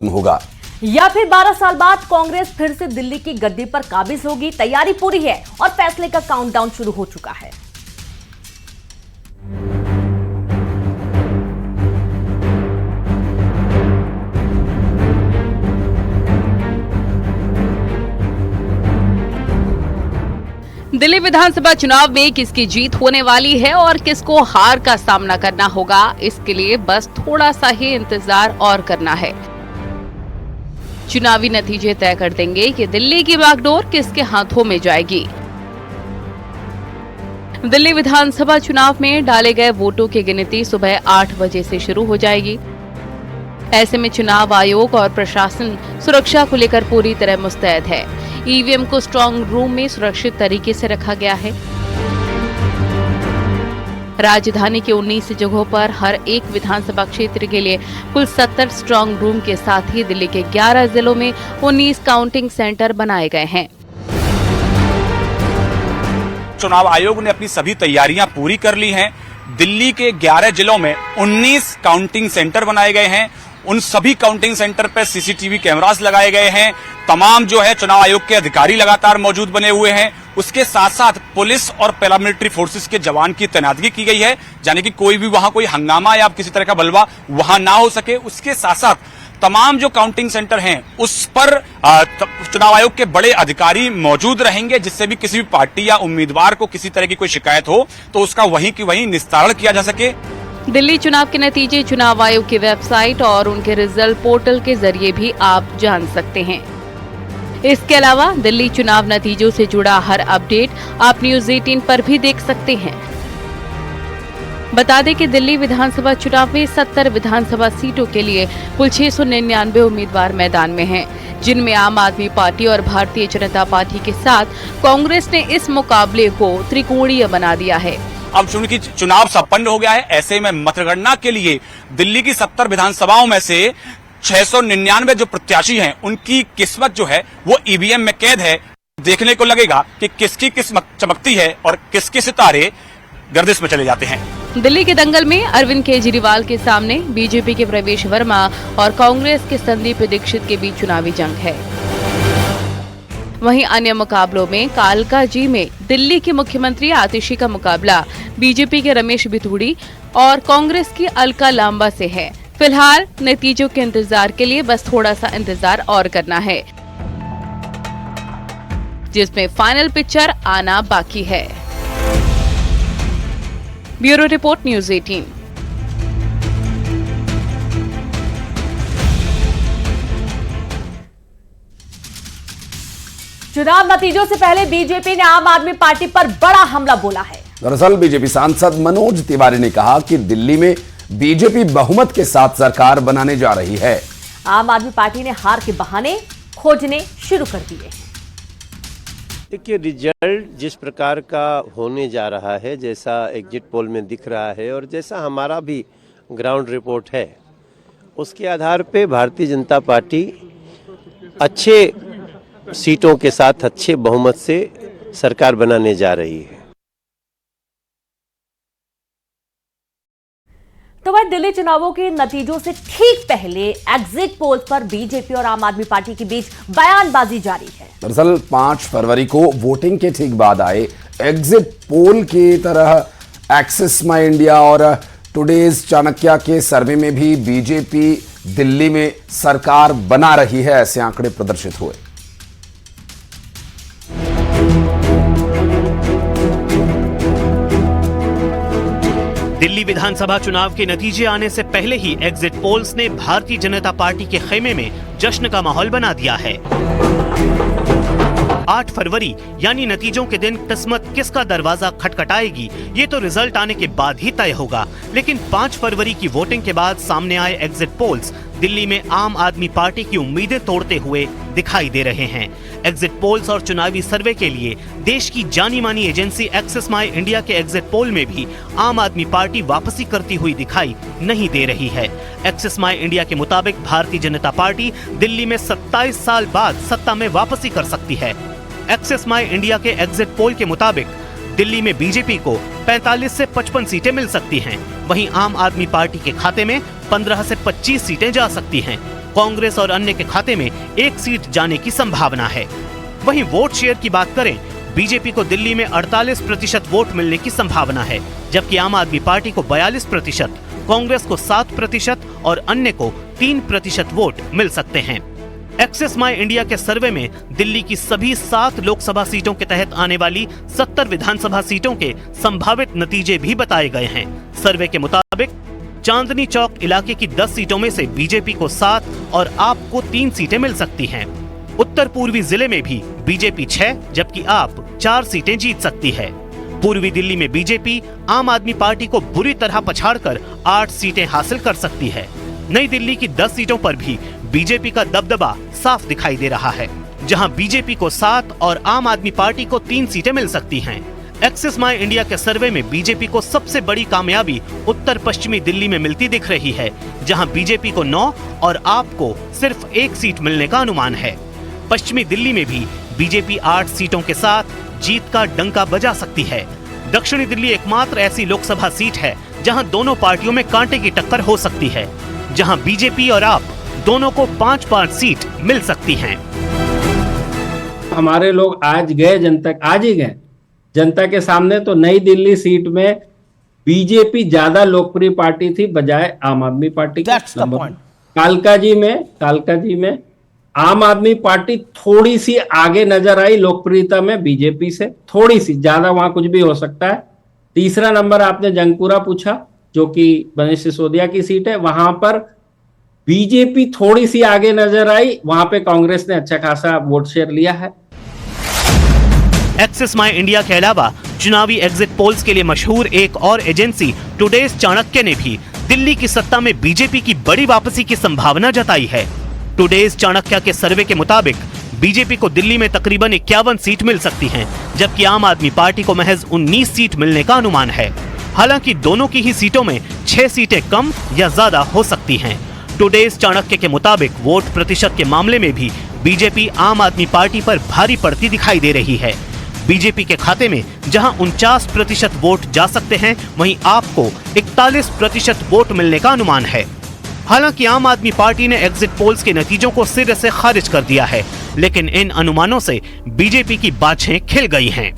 होगा या फिर 12 साल बाद कांग्रेस फिर से दिल्ली की गद्दी पर काबिज होगी। तैयारी पूरी है और फैसले का काउंटडाउन शुरू हो चुका है। दिल्ली विधानसभा चुनाव में किसकी जीत होने वाली है और किसको हार का सामना करना होगा, इसके लिए बस थोड़ा सा ही इंतजार और करना है। चुनावी नतीजे तय कर देंगे कि दिल्ली की बागडोर किसके हाथों में जाएगी। दिल्ली विधानसभा चुनाव में डाले गए वोटों की गिनती सुबह 8 बजे से शुरू हो जाएगी। ऐसे में चुनाव आयोग और प्रशासन सुरक्षा को लेकर पूरी तरह मुस्तैद है। ईवीएम को स्ट्रांग रूम में सुरक्षित तरीके से रखा गया है। राजधानी के 19 जगहों पर हर एक विधानसभा क्षेत्र के लिए कुल 70 स्ट्रांग रूम के साथ ही दिल्ली के 11 जिलों में 19 काउंटिंग सेंटर बनाए गए हैं। चुनाव आयोग ने अपनी सभी तैयारियां पूरी कर ली हैं। दिल्ली के 11 जिलों में 19 काउंटिंग सेंटर बनाए गए हैं। उन सभी काउंटिंग सेंटर पर सीसीटीवी कैमरास लगाए गए हैं। तमाम जो है चुनाव आयोग के अधिकारी लगातार मौजूद बने हुए हैं। उसके साथ साथ पुलिस और पैरामिलिट्री फोर्सेस के जवान की तैनाती की गई है, यानी कि कोई भी वहां कोई हंगामा या किसी तरह का बलवा वहां ना हो सके। उसके साथ साथ तमाम जो काउंटिंग सेंटर हैं उस पर चुनाव आयोग के बड़े अधिकारी मौजूद रहेंगे, जिससे भी किसी भी पार्टी या उम्मीदवार को किसी तरह की कोई शिकायत हो तो उसका वहीं की वहीं निस्तारण किया जा सके। दिल्ली चुनाव के नतीजे चुनाव आयोग की वेबसाइट और उनके रिजल्ट पोर्टल के जरिए भी आप जान सकते हैं। इसके अलावा दिल्ली चुनाव नतीजों से जुड़ा हर अपडेट आप न्यूज़ 18 पर भी देख सकते हैं। बता दें कि दिल्ली विधानसभा चुनाव में 70 विधानसभा सीटों के लिए कुल 699 उम्मीदवार मैदान में हैं, जिनमें आम आदमी पार्टी और भारतीय जनता पार्टी के साथ कांग्रेस ने इस मुकाबले को त्रिकोणीय बना दिया है। अब चूंकि चुनाव संपन्न हो गया है, ऐसे में मतगणना के लिए दिल्ली की 70 विधानसभाओं में से 699 जो प्रत्याशी हैं उनकी किस्मत जो है वो ईवीएम में कैद है। देखने को लगेगा कि किसकी किस्मत चमकती है और किसके सितारे गर्दिश में चले जाते हैं। दिल्ली के दंगल में अरविंद केजरीवाल के सामने बीजेपी के प्रवेश वर्मा और कांग्रेस के संदीप दीक्षित के बीच चुनावी जंग है। वहीं अन्य मुकाबलों में कालकाजी में दिल्ली के मुख्यमंत्री आतिशी का मुकाबला बीजेपी के रमेश बिथूड़ी और कांग्रेस की अलका लांबा से है। फिलहाल नतीजों के इंतजार के लिए बस थोड़ा सा इंतजार और करना है, जिसमें फाइनल पिक्चर आना बाकी है। Bureau report news 18। चुनाव नतीजों से पहले बीजेपी ने आम आदमी पार्टी पर बड़ा हमला बोला है। दरअसल बीजेपी सांसद मनोज तिवारी ने कहा कि दिल्ली में बीजेपी बहुमत के साथ सरकार बनाने जा रही है। आम आदमी पार्टी ने हार के बहाने खोजने शुरू कर दिए हैं। देखिए, रिजल्ट जिस प्रकार का होने जा रहा है, जैसा एग्जिट पोल में दिख रहा है और जैसा हमारा भी ग्राउंड रिपोर्ट है, उसके आधार पे भारतीय जनता पार्टी अच्छे सीटों के साथ अच्छे बहुमत से सरकार बनाने जा रही है। तो वह दिल्ली चुनावों के नतीजों से ठीक पहले एग्जिट पोल पर बीजेपी और आम आदमी पार्टी के बीच बयानबाजी जारी है। दरअसल 5 फरवरी को वोटिंग के ठीक बाद आए एग्जिट पोल की तरह एक्सिस माई इंडिया और टुडेज चाणक्य के सर्वे में भी बीजेपी दिल्ली में सरकार बना रही है, ऐसे आंकड़े प्रदर्शित हुए। दिल्ली विधानसभा चुनाव के नतीजे आने से पहले ही एग्जिट पोल्स ने भारतीय जनता पार्टी के खेमे में जश्न का माहौल बना दिया है। 8 फरवरी यानी नतीजों के दिन किस्मत किसका दरवाजा खटखटाएगी, ये तो रिजल्ट आने के बाद ही तय होगा। लेकिन 5 फरवरी की वोटिंग के बाद सामने आए एग्जिट पोल्स दिल्ली में आम आदमी पार्टी की उम्मीदें तोड़ते हुए दिखाई दे रहे हैं। एग्जिट पोल्स और चुनावी सर्वे के लिए देश की जानी मानी एजेंसी एक्सिस माई इंडिया के एग्जिट पोल में भी आम आदमी पार्टी वापसी करती हुई दिखाई नहीं दे रही है। एक्सिस माई इंडिया के मुताबिक भारतीय जनता पार्टी दिल्ली में 27 साल बाद सत्ता में वापसी कर सकती है। एक्सिस माई इंडिया के एग्जिट पोल के मुताबिक दिल्ली में बीजेपी को 45 से 55 सीटें मिल सकती हैं, वहीं आम आदमी पार्टी के खाते में 15 से 25 सीटें जा सकती हैं। कांग्रेस और अन्य के खाते में 1 सीट जाने की संभावना है। वहीं वोट शेयर की बात करें, बीजेपी को दिल्ली में 48% वोट मिलने की संभावना है, जबकि आम आदमी पार्टी को 42%, कांग्रेस को 7% और अन्य को 3% वोट मिल सकते हैं। एक्सिस माई इंडिया के सर्वे में दिल्ली की सभी 7 लोकसभा सीटों के तहत आने वाली 70 विधानसभा सीटों के संभावित नतीजे भी बताए गए हैं। सर्वे के मुताबिक चांदनी चौक इलाके की 10 सीटों में से बीजेपी को 7 और आप को 3 सीटें मिल सकती हैं। उत्तर पूर्वी जिले में भी बीजेपी 6 जबकि आप 4 सीटें जीत सकती है। पूर्वी दिल्ली में बीजेपी आम आदमी पार्टी को बुरी तरह पछाड़कर 8 सीटें हासिल कर सकती है। नई दिल्ली की 10 सीटों पर भी बीजेपी का दबदबा साफ दिखाई दे रहा है, जहां बीजेपी को 7 और आम आदमी पार्टी को 3 सीटें मिल सकती हैं। एक्सिस माई इंडिया के सर्वे में बीजेपी को सबसे बड़ी कामयाबी उत्तर पश्चिमी दिल्ली में मिलती दिख रही है, जहां बीजेपी को 9 और आप को सिर्फ 1 सीट मिलने का अनुमान है। पश्चिमी दिल्ली में भी बीजेपी 8 सीटों के साथ जीत का डंका बजा सकती है। दक्षिणी दिल्ली एकमात्र ऐसी लोकसभा सीट है जहां दोनों पार्टियों में कांटे की टक्कर हो सकती है, जहां बीजेपी और आप दोनों को 5-5 सीट मिल सकती हैं। हमारे लोग आज ही गए जनता के सामने, तो नई दिल्ली सीट में बीजेपी ज्यादा लोकप्रिय पार्टी थी बजाय आम आदमी पार्टी की। कालका जी में आम आदमी पार्टी थोड़ी सी आगे नजर आई लोकप्रियता में बीजेपी से, थोड़ी सी, ज्यादा वहां कुछ भी हो सकता है। तीसरा नंबर आपने जंगपुरा पूछा, जो कि मनीष सिसोदिया की सीट है, वहां पर बीजेपी थोड़ी सी आगे नजर आई, वहां पे कांग्रेस ने अच्छा खासा वोट शेयर लिया है। एक्सिस माई इंडिया के अलावा चुनावी एग्जिट पोल्स के लिए मशहूर एक और एजेंसी टुडेज चाणक्य ने भी दिल्ली की सत्ता में बीजेपी की बड़ी वापसी की संभावना जताई है। टुडेज चाणक्य के सर्वे के मुताबिक बीजेपी को दिल्ली में तकरीबन 51 सीट मिल सकती हैं, जबकि आम आदमी पार्टी को महज 19 सीट मिलने का अनुमान है। हालांकि दोनों की ही सीटों में 6 सीटें कम या ज्यादा हो सकती हैं। टुडेज चाणक्य के मुताबिक वोट प्रतिशत के मामले में भी बीजेपी आम आदमी पार्टी पर भारी पड़ती दिखाई दे रही है। बीजेपी के खाते में जहां 49% वोट जा सकते हैं, वहीं आपको 41% वोट मिलने का अनुमान है। हालांकि आम आदमी पार्टी ने एग्जिट पोल्स के नतीजों को सिरे से खारिज कर दिया है, लेकिन इन अनुमानों से बीजेपी की बाछें खिल गई हैं।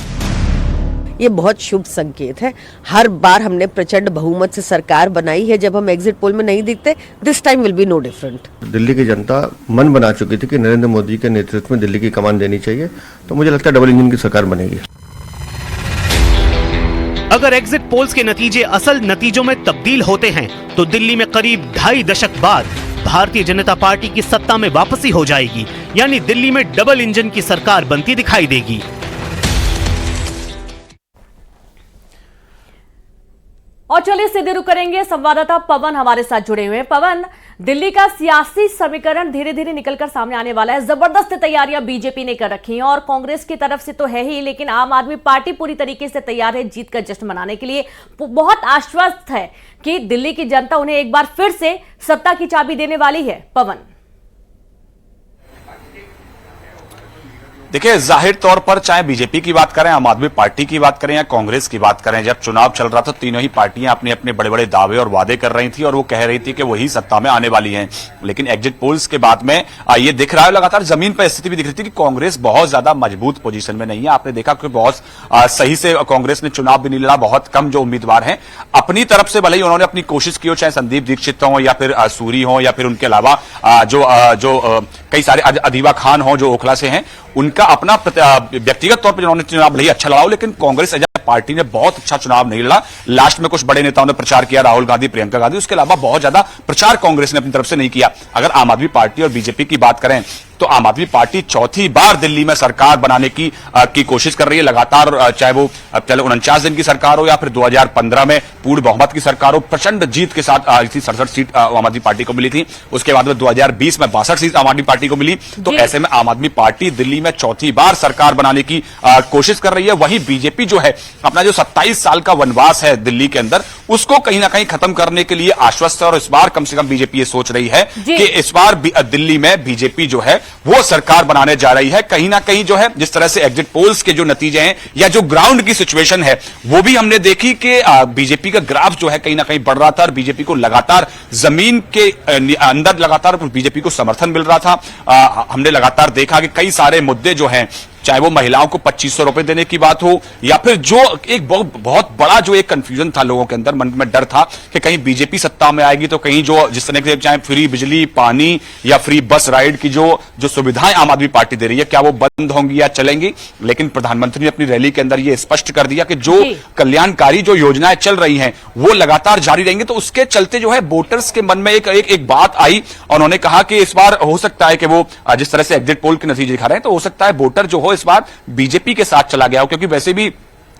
ये बहुत शुभ संकेत है। हर बार हमने प्रचंड बहुमत से सरकार बनाई है, जब हम एग्जिट पोल में नहीं दिखते, this time will be no different. Delhi की जनता मन बना चुकी थी कि नरेंद्र मोदी के नेतृत्व में दिल्ली की कमान देनी चाहिए, तो मुझे लगता है डबल इंजन की सरकार बनेगी। अगर एग्जिट पोल्स के नतीजे असल नतीजों में तब्दील होते हैं, तो दिल्ली में करीब 2.5 दशक बाद भारतीय जनता पार्टी की सत्ता में वापसी हो जाएगी, यानी दिल्ली में डबल इंजन की सरकार बनती दिखाई देगी। और चलिए सीधे रुक करेंगे, संवाददाता पवन हमारे साथ जुड़े हुए हैं। पवन, दिल्ली का सियासी समीकरण धीरे धीरे निकलकर सामने आने वाला है। जबरदस्त तैयारियां बीजेपी ने कर रखी हैं और कांग्रेस की तरफ से तो है ही, लेकिन आम आदमी पार्टी पूरी तरीके से तैयार है जीत का जश्न मनाने के लिए। बहुत आश्वस्त है कि दिल्ली की जनता उन्हें एक बार फिर से सत्ता की चाबी देने वाली है। पवन, देखिए, जाहिर तौर पर चाहे बीजेपी की बात करें, आम आदमी पार्टी की बात करें या कांग्रेस की बात करें, जब चुनाव चल रहा था तीनों ही पार्टियां अपने अपने बड़े बड़े दावे और वादे कर रही थी और वो कह रही थी कि वही सत्ता में आने वाली हैं। लेकिन एग्जिट पोल्स के बाद में ये दिख रहा है, लगातार जमीन पर स्थिति भी दिख रही थी कि कांग्रेस बहुत ज्यादा मजबूत पोजीशन में नहीं है। आपने देखा कि बहुत सही से कांग्रेस ने चुनाव भी नहीं लड़ा। बहुत कम जो उम्मीदवार हैं अपनी तरफ से, भले ही उन्होंने अपनी कोशिश की हो, चाहे संदीप दीक्षित हो या फिर सूरी हो या फिर उनके अलावा जो कई सारे अदीबा खान हो जो ओखला से हैं, उनका अपना व्यक्तिगत तौर पर जिन्होंने चुनाव भले ही अच्छा लड़ा हो, लेकिन कांग्रेस पार्टी ने बहुत अच्छा चुनाव नहीं लड़ा। लास्ट में कुछ बड़े नेताओं ने प्रचार किया, राहुल गांधी, प्रियंका गांधी, उसके अलावा बहुत ज्यादा प्रचार कांग्रेस ने अपनी तरफ से नहीं किया। अगर आम आदमी पार्टी और बीजेपी की बात करें तो आम आदमी पार्टी चौथी बार दिल्ली में सरकार बनाने की कोशिश कर रही है लगातार, चाहे वो पहले 49 दिन की सरकार हो या फिर 2015 में पूर्ण बहुमत की सरकार हो। प्रचंड जीत के साथ 67 सीट आम आदमी पार्टी को मिली थी। उसके बाद में 2020 में 62 सीट आम आदमी पार्टी को मिली। तो ऐसे में आम आदमी पार्टी दिल्ली में चौथी बार सरकार बनाने की कोशिश कर रही है। वहीं बीजेपी जो है अपना जो 27 साल का वनवास है दिल्ली के अंदर, उसको कहीं ना कहीं खत्म करने के लिए आश्वस्त है और इस बार कम से कम बीजेपी ये सोच रही है कि इस बार दिल्ली में बीजेपी जो है वो सरकार बनाने जा रही है। कहीं ना कहीं जो है जिस तरह से एग्जिट पोल्स के जो नतीजे हैं या जो ग्राउंड की सिचुएशन है वो भी हमने देखी कि बीजेपी का ग्राफ जो है कहीं ना कहीं बढ़ रहा था और बीजेपी को लगातार जमीन के अंदर लगातार बीजेपी को समर्थन मिल रहा था। हमने लगातार देखा कि कई सारे मुद्दे जो हैं, चाहे वो महिलाओं को 2500 रुपए देने की बात हो या फिर जो एक बहुत बड़ा जो एक कंफ्यूजन था लोगों के अंदर, मन में डर था कि कहीं बीजेपी सत्ता में आएगी तो कहीं जो जिस तरह से चाहे फ्री बिजली, पानी या फ्री बस राइड की जो सुविधाएं आम आदमी पार्टी दे रही है क्या वो बंद होंगी या चलेंगी। लेकिन प्रधानमंत्री ने अपनी रैली के अंदर ये स्पष्ट कर दिया कि जो कल्याणकारी जो योजनाएं चल रही हैं वो लगातार जारी रहेंगी। तो उसके चलते जो है वोटर्स के मन में एक बात आई और उन्होंने कहा कि इस बार हो सकता है कि वो जिस तरह से एग्जिट पोल के नतीजे दिखा रहे हैं तो हो सकता है वोटर जो हो इस बार बीजेपी के साथ चला गया हो, क्योंकि वैसे भी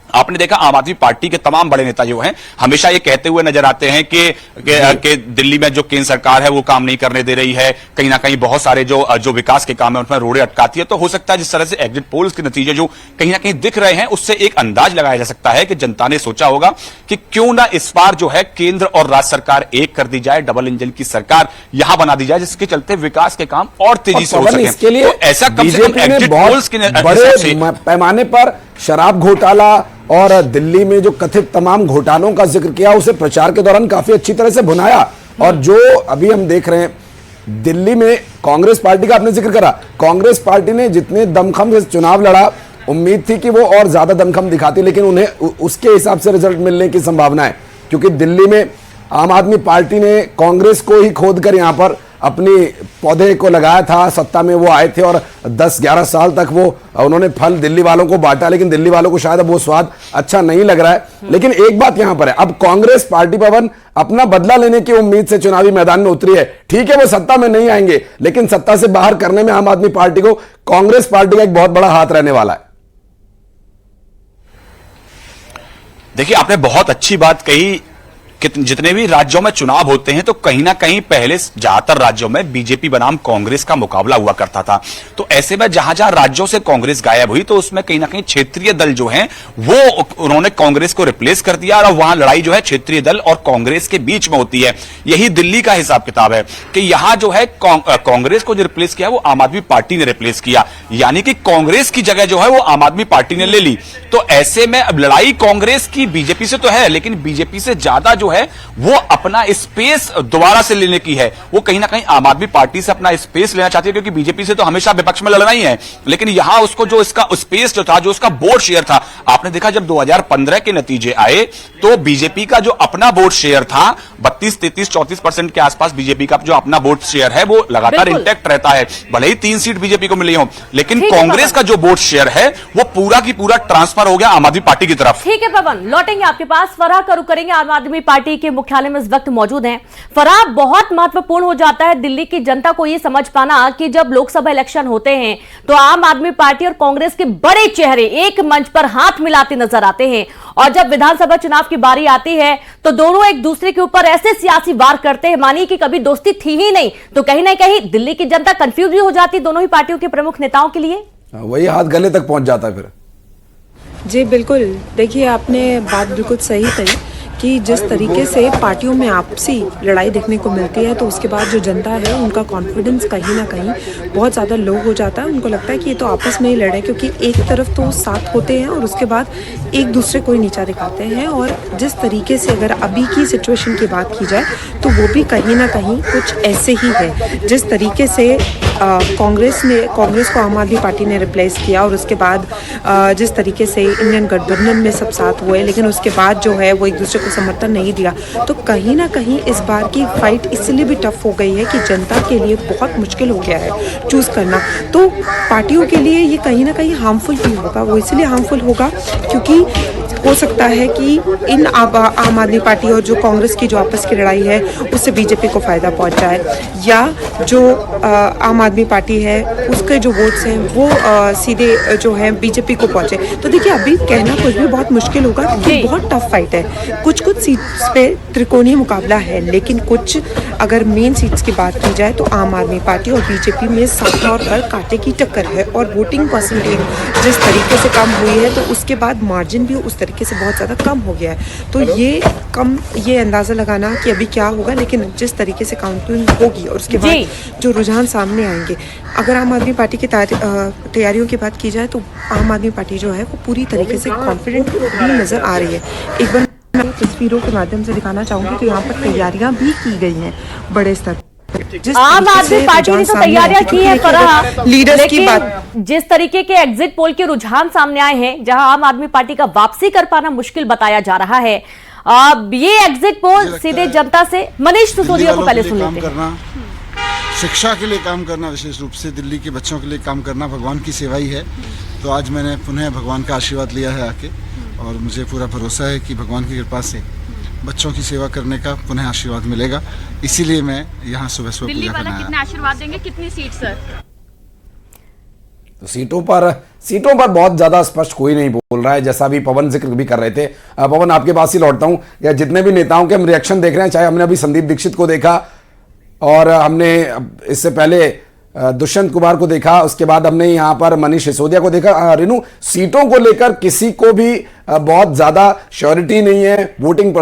आपने देखा आम आदमी पार्टी के तमाम बड़े नेता जो हैं हमेशा ये कहते हुए नजर आते हैं कि दिल्ली में जो केंद्र सरकार है वो काम नहीं करने दे रही है, कहीं ना कहीं बहुत सारे जो विकास के काम है उनमें रोड़े अटकाती है। तो हो सकता है जिस तरह से एग्जिट पोल्स के नतीजे जो कहीं ना कहीं दिख रहे हैं उससे एक अंदाज लगाया जा सकता है कि जनता ने सोचा होगा कि क्यों ना इस बार जो है केंद्र और राज्य सरकार एक कर दी जाए, डबल इंजन की सरकार यहां बना दी जाए जिसके चलते विकास के काम और तेजी से हो सके। इसके लिए तो ऐसा कम से कम एग्जिट पोल्स के बड़े पैमाने पर शराब घोटाला और दिल्ली में जो कथित तमाम घोटालों का जिक्र किया उसे प्रचार के दौरान काफी अच्छी तरह से भुनाया। और जो अभी हम देख रहे हैं दिल्ली में कांग्रेस पार्टी का आपने जिक्र करा, कांग्रेस पार्टी ने जितने दमखम से चुनाव लड़ा उम्मीद थी कि वो और ज्यादा दमखम दिखाती, लेकिन उन्हें उसके हिसाब से रिजल्ट मिलने की संभावना है क्योंकि दिल्ली में आम आदमी पार्टी ने कांग्रेस को ही खोदकर यहां पर अपनी पौधे को लगाया था। सत्ता में वो आए थे और 10-11 साल तक वो उन्होंने फल दिल्ली वालों को बांटा, लेकिन दिल्ली वालों को शायद अब वो स्वाद अच्छा नहीं लग रहा है। लेकिन एक बात यहां पर है, अब कांग्रेस पार्टी भवन अपना बदला लेने की उम्मीद से चुनावी मैदान में उतरी है। ठीक है वो सत्ता में नहीं आएंगे, लेकिन सत्ता से बाहर करने में आम आदमी पार्टी को कांग्रेस पार्टी का एक बहुत बड़ा हाथ रहने वाला है। देखिए आपने बहुत अच्छी बात कही कि जितने भी राज्यों में चुनाव होते हैं तो कहीं ना कहीं पहले ज्यादातर राज्यों में बीजेपी बनाम कांग्रेस का मुकाबला हुआ करता था। तो ऐसे में जहां जहां राज्यों से कांग्रेस गायब हुई तो उसमें कहीं ना कहीं क्षेत्रीय दल जो हैं वो उन्होंने कांग्रेस को रिप्लेस कर दिया और वहां लड़ाई जो है क्षेत्रीय दल और कांग्रेस के बीच में होती है। यही दिल्ली का हिसाब किताब है कि यहां जो है कांग्रेस को जो रिप्लेस किया वो आम आदमी पार्टी ने रिप्लेस किया, यानी कि कांग्रेस की जगह जो है वो आम आदमी पार्टी ने ले ली। तो ऐसे में अब लड़ाई कांग्रेस की बीजेपी से तो है, लेकिन बीजेपी से ज्यादा जो है वो अपना स्पेस दोबारा से लेने की है। वो कहीं ना कहीं आम आदमी पार्टी से अपना स्पेस लेना चाहती है क्योंकि बीजेपी से तो हमेशा विपक्ष में लड़ना ही है, लेकिन यहां उसको जो इसका स्पेस जो था, जो उसका वोट शेयर था, आपने देखा जब 2015 के नतीजे आए तो बीजेपी का जो अपना वोट शेयर था 32, 33, 34% के आसपास बीजेपी का जो अपना वोट शेयर है वो लगातार इंटैक्ट रहता है। भले ही 3 सीट बीजेपी को मिली हो, लेकिन कांग्रेस का जो वोट शेयर है वो पूरा की पूरा ट्रांसफर हो गया आम आदमी पार्टी की तरफ। ठीक है पवन, लौटेंगे आपके पास। फराह करू करेंगे आम आदमी पार्टी के मुख्यालय में इस वक्त मौजूद हैं। फराह, बहुत महत्वपूर्ण हो जाता है दिल्ली की जनता को यह समझ पाना कि जब लोकसभा इलेक्शन होते हैं तो आम आदमी पार्टी और कांग्रेस के बड़े चेहरे एक मंच पर हाथ मिलाते नजर आते हैं और जब विधानसभा चुनाव की बारी आती है तो दोनों एक दूसरे के ऊपर ऐसे सियासी वार करते हैं मानिए कि कभी दोस्ती थी ही नहीं। तो कहीं ना कहीं दिल्ली की जनता कंफ्यूज भी हो जाती दोनों ही पार्टियों के प्रमुख नेताओं के लिए, वही हाथ गले तक पहुंच जाता है फिर। जी बिल्कुल, देखिए आपने बात बिल्कुल सही कही कि जिस तरीके से पार्टियों में आपसी लड़ाई देखने को मिलती है तो उसके बाद जो जनता है उनका कॉन्फिडेंस कहीं ना कहीं बहुत ज़्यादा लो हो जाता है। उनको लगता है कि ये तो आपस में ही लड़े, क्योंकि एक तरफ तो साथ होते हैं और उसके बाद एक दूसरे को ही नीचा दिखाते हैं। और जिस तरीके से अगर अभी की सिचुएशन की बात की जाए तो वो भी कहीं ना कहीं कुछ ऐसे ही है। जिस तरीके से कांग्रेस को आम आदमी पार्टी ने रिप्लेस किया और उसके बाद जिस तरीके से इंडियन गठबंधन में सब साथ हुए, लेकिन उसके बाद जो है वो एक दूसरे को समर्थन नहीं दिया, तो कहीं ना कहीं इस बार की फाइट इसलिए भी टफ हो गई है कि जनता के लिए बहुत मुश्किल हो गया है चूज करना। तो पार्टियों के लिए ये कहीं ना कहीं हार्मफुल भी होगा। वो इसलिए हार्मफुल होगा क्योंकि हो सकता है कि इन आम आदमी पार्टी और जो कांग्रेस की जो आपस की लड़ाई है उससे बीजेपी को फायदा पहुंच जाए, या जो आम आदमी पार्टी है उसके जो वोट्स हैं वो सीधे जो है बीजेपी को पहुंचे। तो देखिए अभी कहना कुछ भी बहुत मुश्किल होगा क्योंकि बहुत टफ फाइट है। कुछ सीट्स पे त्रिकोणीय मुकाबला है, लेकिन कुछ अगर मेन सीट्स की बात की जाए तो आम आदमी पार्टी और बीजेपी में साफ तौर पर कांटे की टक्कर है। और वोटिंग परसेंटेज जिस तरीके से कम हुई है तो उसके बाद मार्जिन भी उस तरीके तरीके से बहुत ज़्यादा कम हो गया है। तो ये अंदाज़ा लगाना कि अभी क्या होगा, लेकिन जिस तरीके से काउंटिंग होगी और उसके बाद जो रुझान सामने आएंगे, अगर आम आदमी पार्टी की तैयारियों की बात की जाए तो आम आदमी पार्टी जो है वो पूरी तरीके से कॉन्फिडेंट भी नज़र आ रही है। एक बार मैं तस्वीरों के माध्यम से दिखाना चाहूँगी तो यहाँ पर तैयारियाँ भी की गई हैं बड़े स्तर पर। आम आदमी पार्टी ने तो तैयारियां की है फराह, लीडर्स की बात, लेकिन जिस तरीके के एग्जिट पोल के रुझान सामने आए हैं, जहां आम आदमी पार्टी का वापसी कर पाना मुश्किल बताया जा रहा है, ये एग्जिट पोल सीधे जनता से मनीष सिसोदिया को पहले सुन लेते हैं। शिक्षा के लिए काम करना, विशेष रूप से दिल्ली के बच्चों के लिए काम करना भगवान की सेवा ही है। तो आज मैंने पुनः भगवान का आशीर्वाद लिया है आके, और मुझे पूरा भरोसा है कि भगवान की कृपा से बच्चों की सेवा करने का पुनः आशीर्वाद मिलेगा। इसीलिए मैं यहाँ सुबह सुबह पूजा करना आया। कितने आशीर्वाद देंगे, कितनी सीट सर? तो सीटों पर बहुत ज्यादा स्पष्ट कोई नहीं बोल रहा है, जैसा भी पवन जिक्र भी कर रहे थे। पवन, आपके पास ही लौटता हूं। या जितने भी नेताओं के हम रिएक्शन देख रहे हैं, चाहे हमने अभी संदीप दीक्षित को देखा और हमने इससे पहले दुष्यंत कुमार को देखा, उसके बाद हमने यहाँ पर मनीष सिसोदिया को देखा। रेनू, सीटों को लेकर किसी को भी बहुत ज्यादा श्योरिटी नहीं है, वोटिंग